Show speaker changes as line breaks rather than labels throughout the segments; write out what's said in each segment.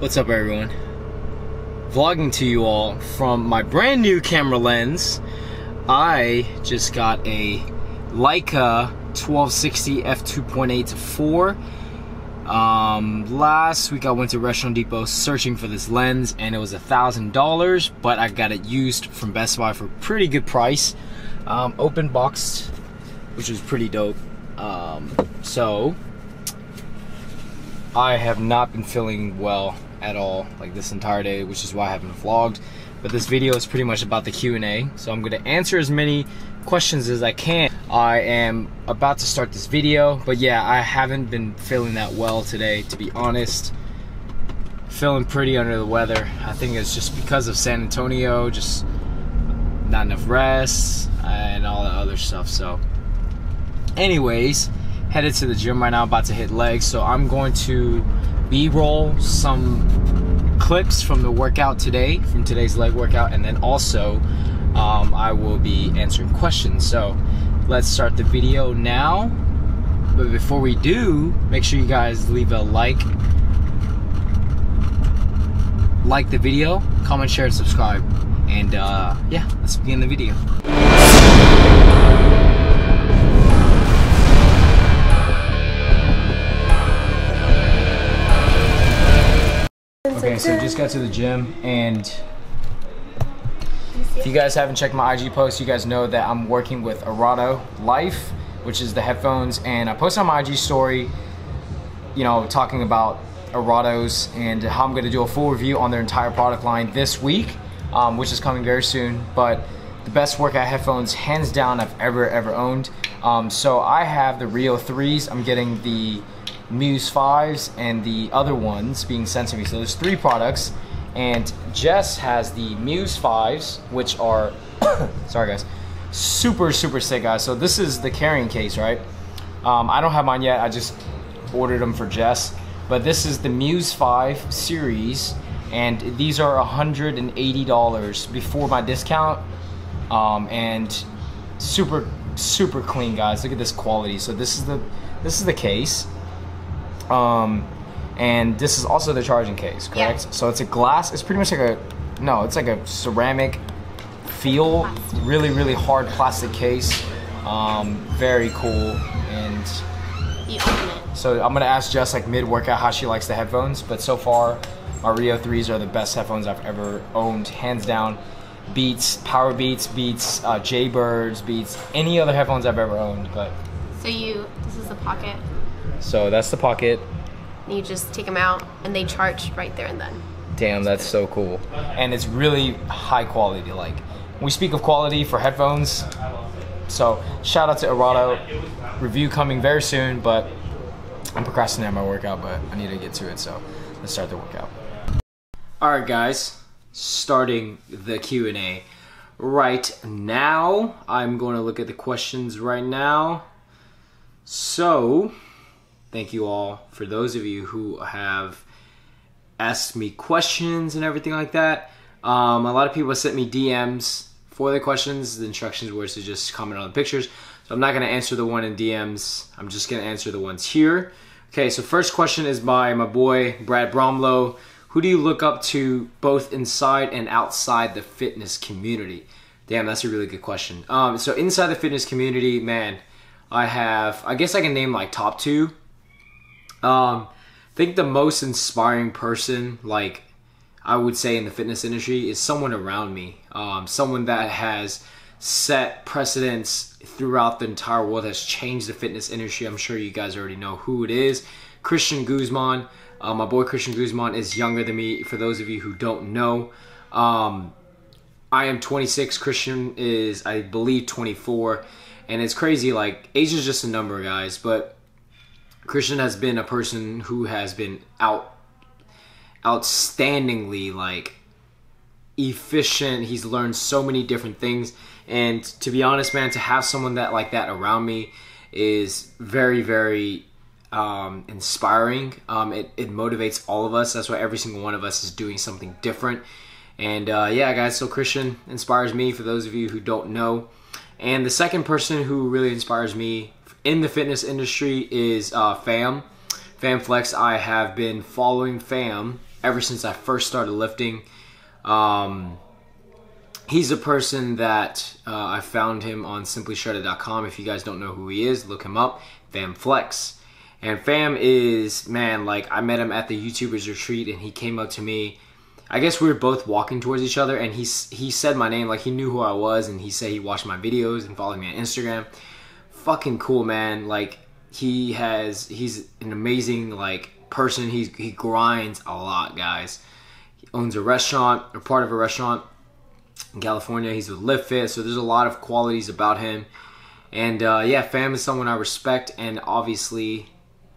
What's up, everyone? Vlogging to you all from my brand new camera lens. I just got a Leica 1260 f2.8 4. Last week I went to Restaurant Depot searching for this lens and it was $1,000, but I got it used from Best Buy for a pretty good price. Open boxed, which was pretty dope. So I have not been feeling well at all, like this entire day, which is why I haven't vlogged. But this video is pretty much about the Q&A, so I'm going to answer as many questions as I can. I am about to start this video, but yeah, I haven't been feeling that well today, to be honest. Feeling pretty under the weather. I think it's just because of San Antonio, just not enough rest and all that other stuff. So anyways, headed to the gym right now, about to hit legs, so I'm going to B-roll some clips from the workout today, from today's leg workout, and then also I will be answering questions. So let's start the video now. But before we do, make sure you guys leave a like the video, comment, share, and subscribe. And yeah, let's begin the video. Okay, so just got to the gym, and if you guys haven't checked my IG post, you guys know that I'm working with Erato Life, which is the headphones, and I posted on my IG story, you know, talking about Eratos and how I'm going to do a full review on their entire product line this week, which is coming very soon. But the best workout headphones, hands down, I've ever owned. So I have the Rio 3s, I'm getting the Muse 5s, and the other ones being sent to me. So there's 3 products, and Jess has the Muse 5s, which are sorry guys, super sick, guys. So this is the carrying case, right? I don't have mine yet, I just ordered them for Jess, but this is the Muse 5 series, and these are $180 before my discount, and super clean, guys. Look at this quality. So this is the case. And this is also the charging case, correct? Yeah. So it's a glass, it's pretty much like it's like a ceramic feel, really hard plastic case. Very cool. And so I'm gonna ask Jess, like, mid-workout how she likes the headphones, but so far my Rio 3s are the best headphones I've ever owned, hands down. Beats, Powerbeats, Beats, Jaybirds, Beats, any other headphones I've ever owned. But
so this is the pocket.
So that's the pocket.
You just take them out and they charge right there and then.
Damn, that's so cool. And it's really high quality. Like, we speak of quality for headphones. So shout out to Erato. Review coming very soon, but I'm procrastinating my workout, but I need to get to it. So let's start the workout. All right, guys, starting the Q&A right now. I'm going to look at the questions right now. So thank you all for those of you who have asked me questions and everything like that. A lot of people sent me DMs for the questions. The instructions were to just comment on the pictures. So I'm not going to answer the one in DMs. I'm just going to answer the ones here. Okay, so first question is by my boy Brad Bromlow. Who do you look up to both inside and outside the fitness community? Damn, that's a really good question. So inside the fitness community, man, I guess I can name like top 2. I think the most inspiring person, like, I would say in the fitness industry, is someone around me. Someone that has set precedents throughout the entire world, has changed the fitness industry. I'm sure you guys already know who it is. Christian Guzman. My boy Christian Guzman is younger than me, for those of you who don't know. I am 26, Christian is, I believe, 24. And it's crazy, like, age is just a number, guys, but Christian has been a person who has been outstandingly, like, efficient. He's learned so many different things, and to be honest, man, to have someone like that around me is very inspiring. It motivates all of us. That's why every single one of us is doing something different. And yeah, guys, so Christian inspires me, for those of you who don't know. And the second person who really inspires me in the fitness industry is Fam Flex. I have been following Fam ever since I first started lifting. He's a person that I found him on simplyshredded.com. If you guys don't know who he is, look him up. Fam Flex. And Fam is, man, like, I met him at the YouTubers retreat, and he came up to me. I guess we were both walking towards each other, and he said my name, like he knew who I was, and he said he watched my videos and followed me on Instagram. Fucking cool, man. Like, he's an amazing, like, person. He grinds a lot, guys. He owns a restaurant, or part of a restaurant in California. He's with LiftFit, so there's a lot of qualities about him. And yeah, Fam is someone I respect and obviously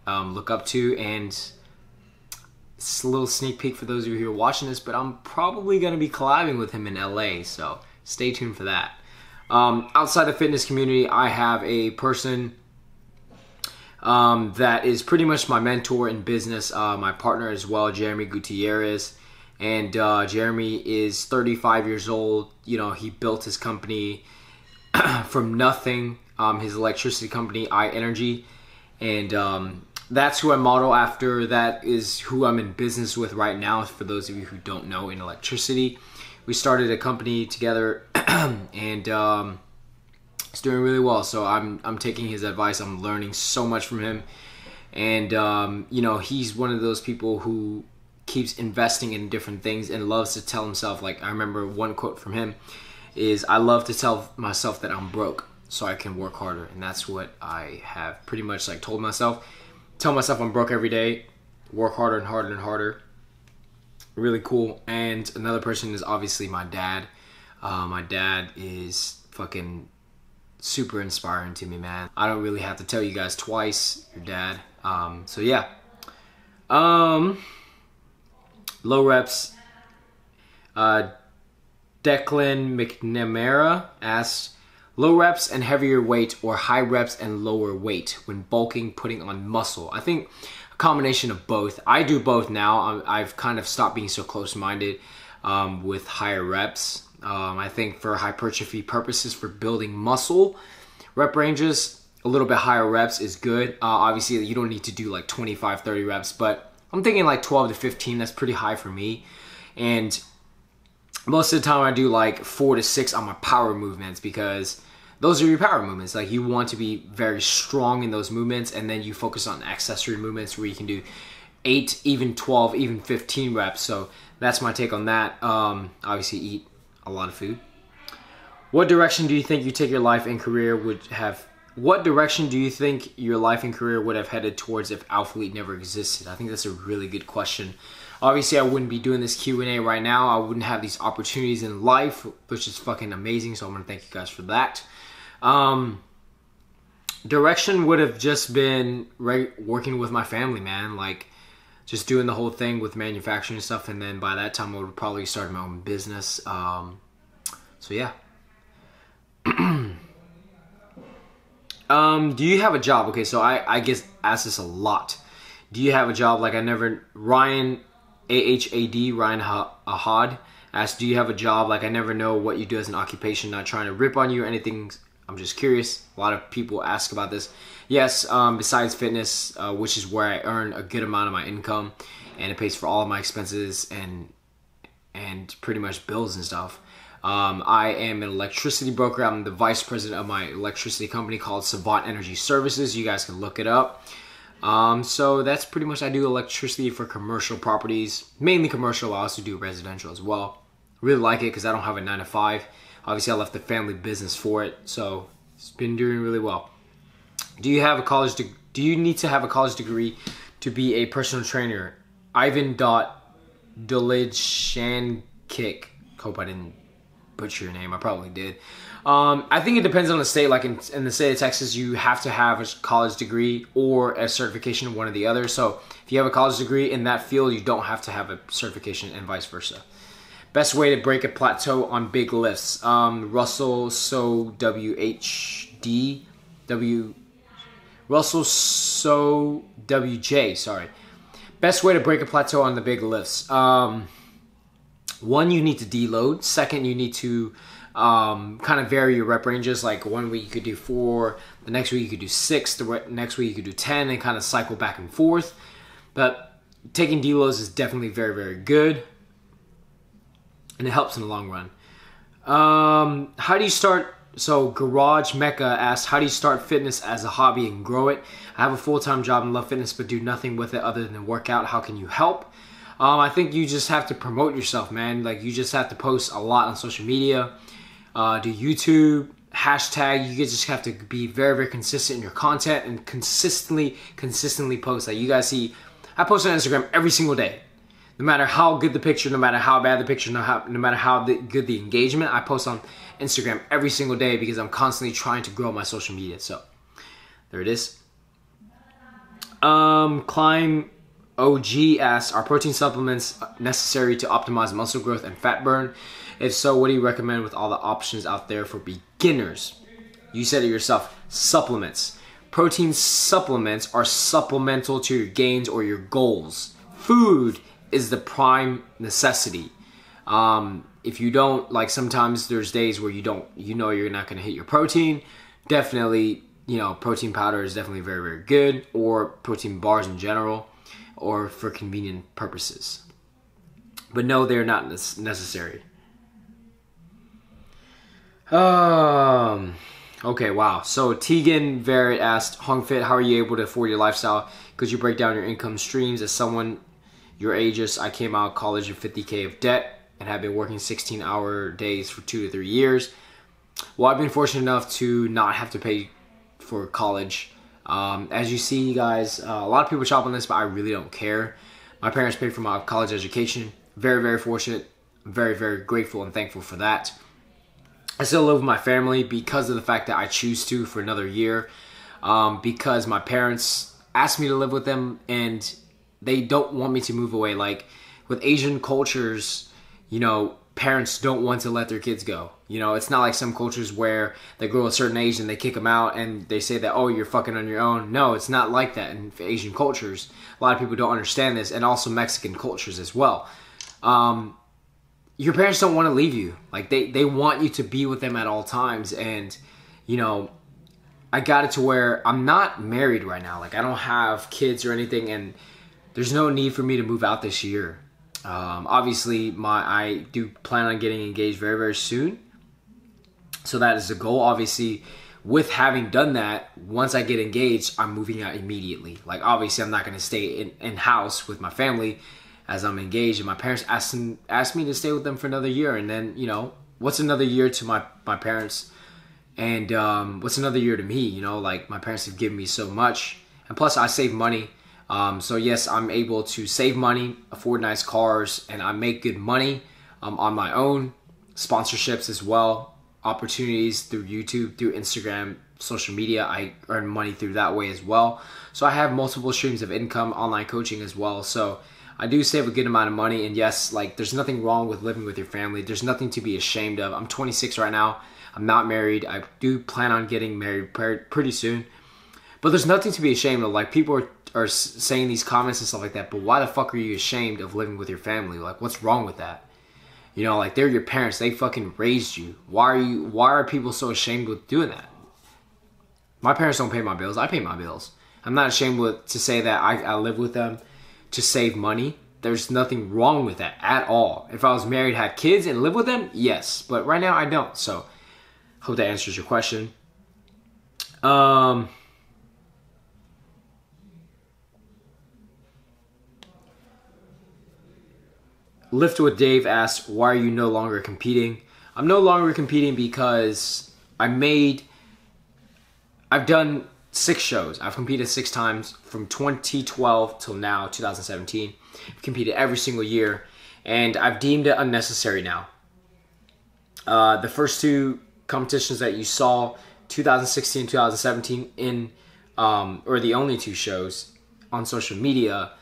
look up to. And it's a little sneak peek for those of you who are watching this, but I'm probably going to be collabing with him in LA, so stay tuned for that. Outside the fitness community, I have a person that is pretty much my mentor in business, my partner as well, Jeremy Gutierrez. And Jeremy is 35 years old. You know, he built his company from nothing, his electricity company, iEnergy. And that's who I model after. That is who I'm in business with right now, for those of you who don't know, in electricity. We started a company together, and it's doing really well. So I'm taking his advice. I'm learning so much from him. And, you know, he's one of those people who keeps investing in different things and loves to tell himself, like, I remember one quote from him is, I love to tell myself that I'm broke so I can work harder. And that's what I have pretty much, like, told myself. Tell myself I'm broke every day, work harder and harder and harder. Really cool. And another person is obviously my dad. My dad is fucking super inspiring to me, man. I don't really have to tell you guys twice, your dad. So yeah. Low reps. Declan McNamara asked, low reps and heavier weight, or high reps and lower weight when bulking, putting on muscle? I think a combination of both. I do both now. I've kind of stopped being so close-minded with higher reps. I think for hypertrophy purposes, for building muscle rep ranges, a little bit higher reps is good. Obviously, you don't need to do like 25, 30 reps, but I'm thinking like 12 to 15. That's pretty high for me. And most of the time I do like 4 to 6 on my power movements, because those are your power movements. Like, you want to be very strong in those movements, and then you focus on accessory movements where you can do 8, even 12, even 15 reps. So that's my take on that. Obviously eat a lot of food. What direction do you think your life and career would have headed towards if Alphalete never existed? I think that's a really good question. Obviously, I wouldn't be doing this Q&A right now. I wouldn't have these opportunities in life, which is fucking amazing. So I'm gonna thank you guys for that. Direction would have just been working with my family, man. Like, just doing the whole thing with manufacturing and stuff. And then by that time, I would probably start my own business. So yeah. Do you have a job? Okay, so I guess ask this a lot. Do you have a job? Like, Ryan Ahad asked, do you have a job? Like, I never know what you do as an occupation. Not trying to rip on you or anything. I'm just curious. A lot of people ask about this. Yes, besides fitness, which is where I earn a good amount of my income, and it pays for all of my expenses and pretty much bills and stuff. I am an electricity broker. I'm the vice president of my electricity company called Savant Energy Services. You guys can look it up. So that's pretty much, I do electricity for commercial properties, mainly commercial. I also do residential as well. Really like it because I don't have a 9 to 5. Obviously, I left the family business for it, so it's been doing really well. Do you have a college? Do you need to have a college degree to be a personal trainer? Ivan.Dolidchankik. Hope I didn't butcher your name. I probably did. I think it depends on the state. Like in the state of Texas, you have to have a college degree or a certification, one or the other. So if you have a college degree in that field, you don't have to have a certification, and vice versa. Best way to break a plateau on big lifts. Russell So WJ, sorry. Best way to break a plateau on the big lifts. One, you need to deload. Second, you need to kind of vary your rep ranges. Like, 1 week you could do 4, the next week you could do 6, the next week you could do 10, and kind of cycle back and forth. But taking deloads is definitely very, very good, and it helps in the long run. How do you start? So Garage Mecca asked, how do you start fitness as a hobby and grow it? I have a full-time job and love fitness, but do nothing with it other than work out. How can you help? I think you just have to promote yourself, man. Like, you just have to post a lot on social media, do YouTube, hashtag. You just have to be very, very consistent in your content and consistently post. Like, you guys see, I post on Instagram every single day. No matter how good the picture, no matter how bad the picture, no matter how good the engagement, I post on Instagram every single day because I'm constantly trying to grow my social media. So, there it is. Climb OG asks, are protein supplements necessary to optimize muscle growth and fat burn? If so, what do you recommend with all the options out there for beginners? You said it yourself, supplements. Protein supplements are supplemental to your gains or your goals. Food is the prime necessity. If you don't, like, sometimes there's days where you know you're not going to hit your protein. Definitely, protein powder is definitely very, very good, or protein bars in general, or for convenient purposes. But no, they're not necessary. Okay, wow. So Tegan Verrett asked, HongFit, how are you able to afford your lifestyle? Could you break down your income streams? As someone your ages, I came out of college with $50K of debt and have been working 16-hour days for 2 to 3 years. Well, I've been fortunate enough to not have to pay for college. As you see, you guys, a lot of people shop on this, but I really don't care. My parents paid for my college education. Very, very fortunate. Very, very grateful and thankful for that. I still live with my family because of the fact that I choose to for another year. Because my parents asked me to live with them and they don't want me to move away. Like, with Asian cultures, parents don't want to let their kids go. It's not like some cultures where they grow a certain age and they kick them out and they say that, oh, you're fucking on your own. No, it's not like that in Asian cultures. A lot of people don't understand this, and also Mexican cultures as well. Your parents don't want to leave you. Like, they want you to be with them at all times. And, I got it to where I'm not married right now. Like, I don't have kids or anything, and there's no need for me to move out this year. Obviously, I do plan on getting engaged very, very soon. So that is the goal. Obviously, with having done that, once I get engaged, I'm moving out immediately. Like, obviously, I'm not going to stay in-house with my family as I'm engaged. And my parents asked me to stay with them for another year. And then, what's another year to my parents? And what's another year to me? Like, my parents have given me so much. And plus, I save money. So yes, I'm able to save money, afford nice cars, and I make good money on my own. Sponsorships as well, opportunities through YouTube, through Instagram, social media. I earn money through that way as well. So I have multiple streams of income, online coaching as well. So I do save a good amount of money. And yes, like, there's nothing wrong with living with your family. There's nothing to be ashamed of. I'm 26 right now. I'm not married. I do plan on getting married pretty soon. But there's nothing to be ashamed of. Like, people are saying these comments and stuff like that, but why the fuck are you ashamed of living with your family? Like, what's wrong with that? Like, they're your parents. They fucking raised you. Why are people so ashamed with doing that? My parents don't pay my bills. I pay my bills. I'm not ashamed to say that I live with them to save money. There's nothing wrong with that at all. If I was married, had kids, and live with them, yes. But right now, I don't. So, hope that answers your question. Lift with Dave asks, why are you no longer competing? I'm no longer competing because I've done 6 shows. I've competed 6 times from 2012 till now, 2017. I've competed every single year, and I've deemed it unnecessary now. The first 2 competitions that you saw, 2016, 2017, or the only 2 shows on social media,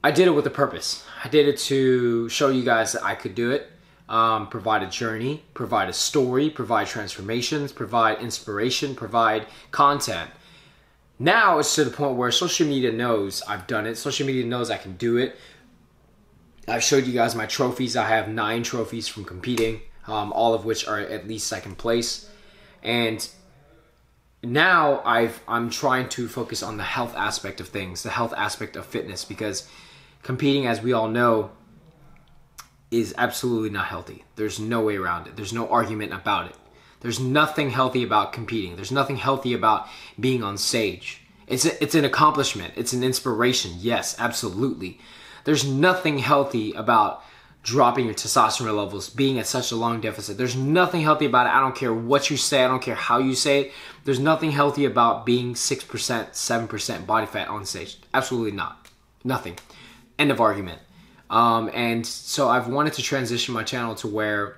I did it with a purpose. I did it to show you guys that I could do it, provide a journey, provide a story, provide transformations, provide inspiration, provide content. Now it's to the point where social media knows I've done it. Social media knows I can do it. I've showed you guys my trophies. I have 9 trophies from competing, all of which are at least 2nd place. And now I'm trying to focus on the health aspect of things, the health aspect of fitness, because competing, as we all know, is absolutely not healthy. There's no way around it. There's no argument about it. There's nothing healthy about competing. There's nothing healthy about being on stage. It's an accomplishment. It's an inspiration. Yes, absolutely. There's nothing healthy about dropping your testosterone levels, being at such a long deficit. There's nothing healthy about it. I don't care what you say. I don't care how you say it. There's nothing healthy about being 6%, 7% body fat on stage. Absolutely not. Nothing. End of argument. And so I've wanted to transition my channel to where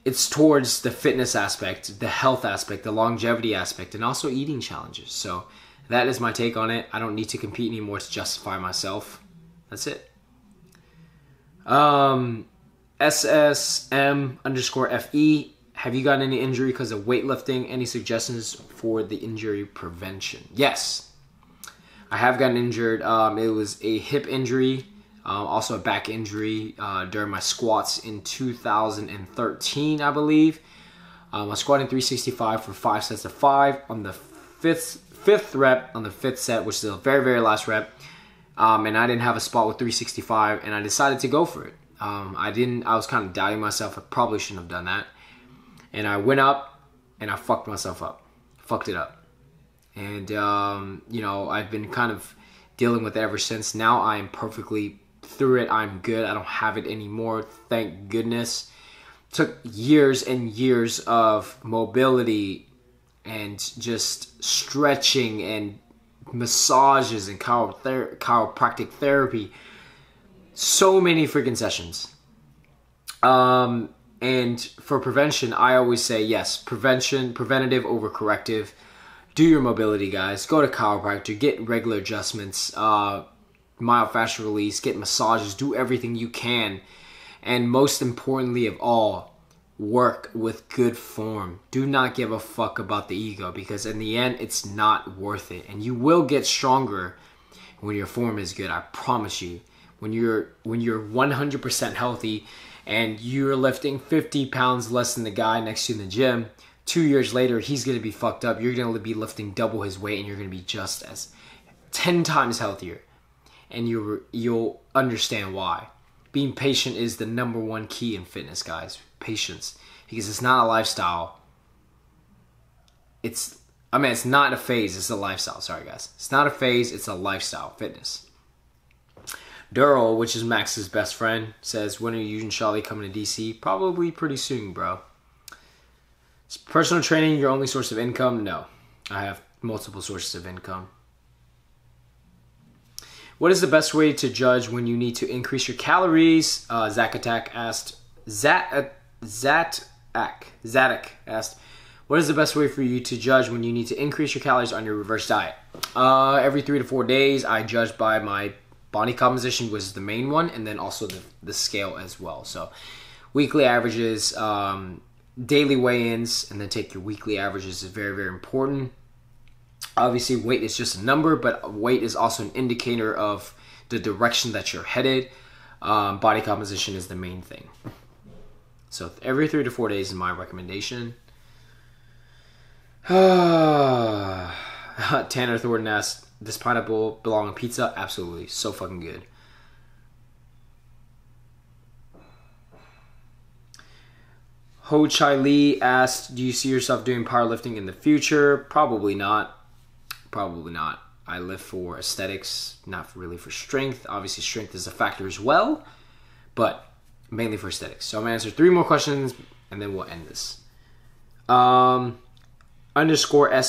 it's towards the fitness aspect, the health aspect, the longevity aspect, and also eating challenges. So that is my take on it. I don't need to compete anymore to justify myself. That's it. SSM_FE. Have you gotten any injury because of weightlifting? Any suggestions for the injury prevention? Yes. I have gotten injured. It was a hip injury. Also a back injury during my squats in 2013, I believe. I was squatting 365 for 5 sets of 5 on the fifth rep on the 5th set, which is the very, very last rep. And I didn't have a spot with 365, and I decided to go for it. I was kind of doubting myself. I probably shouldn't have done that. And I went up, and I fucked myself up. Fucked it up. And, you know, I've been kind of dealing with it ever since. Now I am perfectly through it. I'm good. I don't have it anymore. Thank goodness. Took years and years of mobility and just stretching and massages and chiropractic therapy. So many freaking sessions. And for prevention, I always say yes. Preventative over corrective. Do your mobility, guys. Go to chiropractor. Get regular adjustments. Myofascial release, get massages, do everything you can. And most importantly of all, work with good form. Do not give a fuck about the ego, because in the end, it's not worth it. And you will get stronger when your form is good, I promise you. When you're 100% healthy and you're lifting 50 pounds less than the guy next to you in the gym, 2 years later, he's going to be fucked up. You're going to be lifting double his weight, and you're going to be just as 10 times healthier. And you'll understand why. Being patient is the #1 key in fitness, guys. Patience. Because it's not a lifestyle. It's not a phase, it's a lifestyle. Sorry, guys. It's not a phase, it's a lifestyle. Fitness. Dural, which is Max's best friend, says, when are you and Charlie coming to DC? Probably pretty soon, bro. Is personal training your only source of income? No. I have multiple sources of income. What is the best way to judge when you need to increase your calories? Zadak asked, what is the best way for you to judge when you need to increase your calories on your reverse diet? Every 3 to 4 days, I judge by my body composition, which is the main one, and then also the scale as well. So weekly averages, daily weigh-ins, and then take your weekly averages is very, very important. Obviously, weight is just a number, but weight is also an indicator of the direction that you're headed. Body composition is the main thing. So every 3 to 4 days is my recommendation. Tanner Thornton asked, does pineapple belong on pizza? Absolutely. So fucking good. Ho Chai Lee asked, do you see yourself doing powerlifting in the future? Probably not. Probably not. I lift for aesthetics, not really for strength. Obviously, strength is a factor as well, but mainly for aesthetics. So I'm going to answer 3 more questions, and then we'll end this. _S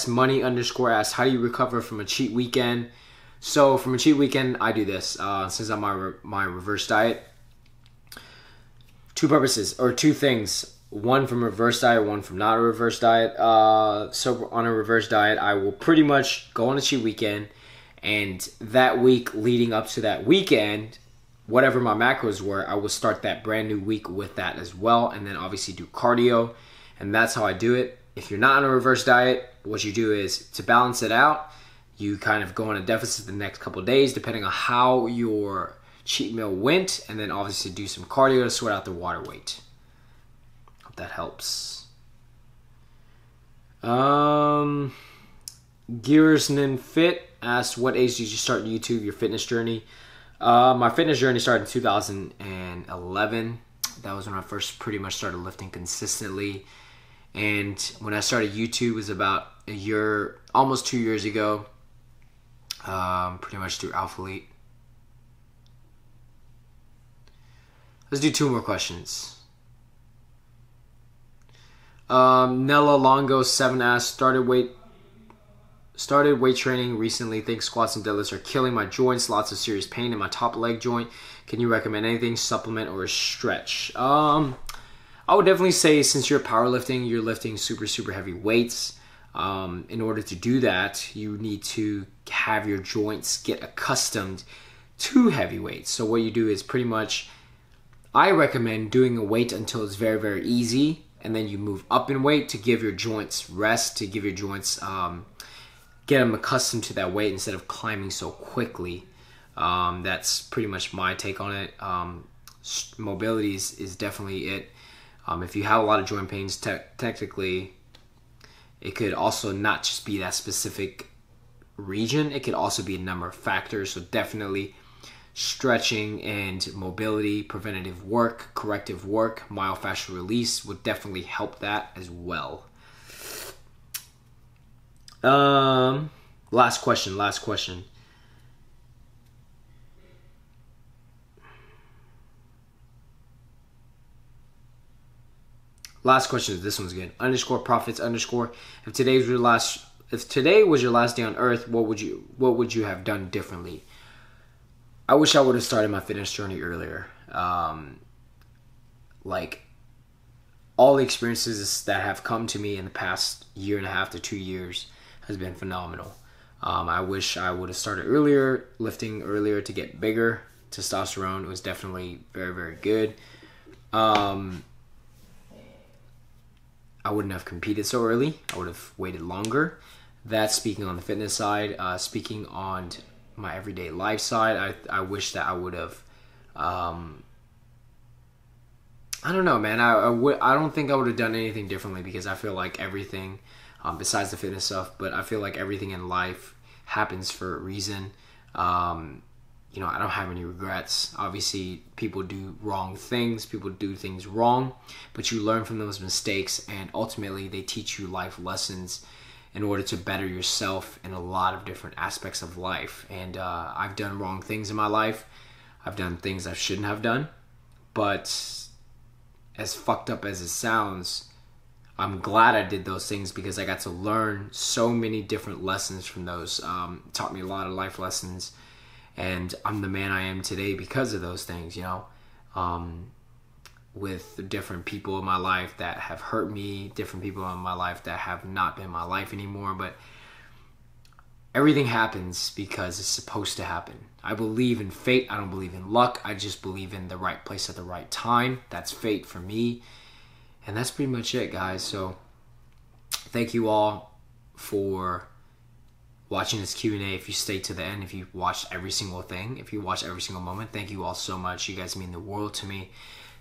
money _ asks, how do you recover from a cheat weekend? So from a cheat weekend, I do this. Since I'm on my reverse diet, 2 purposes, or 2 things. One from reverse diet, one from not a reverse diet. So on a reverse diet, I will pretty much go on a cheat weekend, and that week leading up to that weekend, whatever my macros were, I will start that brand new week with that as well, and then obviously do cardio, and that's how I do it. If you're not on a reverse diet, what you do is, to balance it out, you kind of go on a deficit the next couple of days, depending on how your cheat meal went, and then obviously do some cardio to sweat out the water weight. Hope that helps. Gearsman Fit asked, what age did you start YouTube, your fitness journey? My fitness journey started in 2011. That was when I first pretty much started lifting consistently. And when I started YouTube, it was about a year, almost 2 years ago. Pretty much through Alphalete. Let's do 2 more questions. Nella Longo 7 asked, started weight training recently. Think squats and deadlifts are killing my joints. Lots of serious pain in my top leg joint. Can you recommend anything, supplement or a stretch? I would definitely say, since you're powerlifting, you're lifting super heavy weights. In order to do that, you need to have your joints get accustomed to heavy weights. So what you do is pretty much, I recommend doing a weight until it's very easy, and then you move up in weight to give your joints rest, to give your joints, get them accustomed to that weight instead of climbing so quickly. That's pretty much my take on it. Mobility is definitely it. If you have a lot of joint pains, technically, it could also not just be that specific region. It could also be a number of factors. So definitely stretching and mobility, preventative work, corrective work, myofascial release would definitely help that as well. Last question. Last question. This one's good. _profits_. If today was your last day on Earth, what would you have done differently? I wish I would have started my fitness journey earlier. Like, all the experiences that have come to me in the past 1.5 to 2 years has been phenomenal. I wish I would have started earlier, lifting earlier to get bigger. Testosterone was definitely very good. I wouldn't have competed so early. I would have waited longer. That's speaking on the fitness side. Speaking on my everyday life side, I wish that I would have, I don't know, man. I don't think I would have done anything differently, because I feel like everything, besides the fitness stuff, but I feel like everything in life happens for a reason. You know, I don't have any regrets. Obviously, people do wrong things. People do things wrong, but you learn from those mistakes, and ultimately they teach you life lessons in order to better yourself in a lot of different aspects of life. And I've done wrong things in my life. I've done things I shouldn't have done, but as fucked up as it sounds, I'm glad I did those things, because I got to learn so many different lessons from those. It taught me a lot of life lessons. And I'm the man I am today because of those things, you know, with different people in my life that have hurt me, different people in my life that have not been my life anymore. But everything happens because it's supposed to happen. I believe in fate. I don't believe in luck. I just believe in the right place at the right time. That's fate for me. And that's pretty much it, guys. So thank you all for watching this Q&A. If you stayed to the end, if you watched every single thing, if you watched every single moment, thank you all so much. You guys mean the world to me.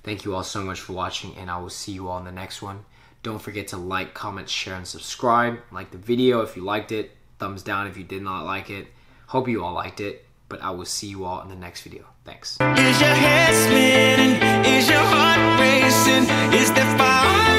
Thank you all so much for watching, and I will see you all in the next one. Don't forget to like, comment, share, and subscribe. Like the video if you liked it. Thumbs down if you did not like it. Hope you all liked it, but I will see you all in the next video. Thanks.
Is your head spinning? Is your heart racing? Is there fire?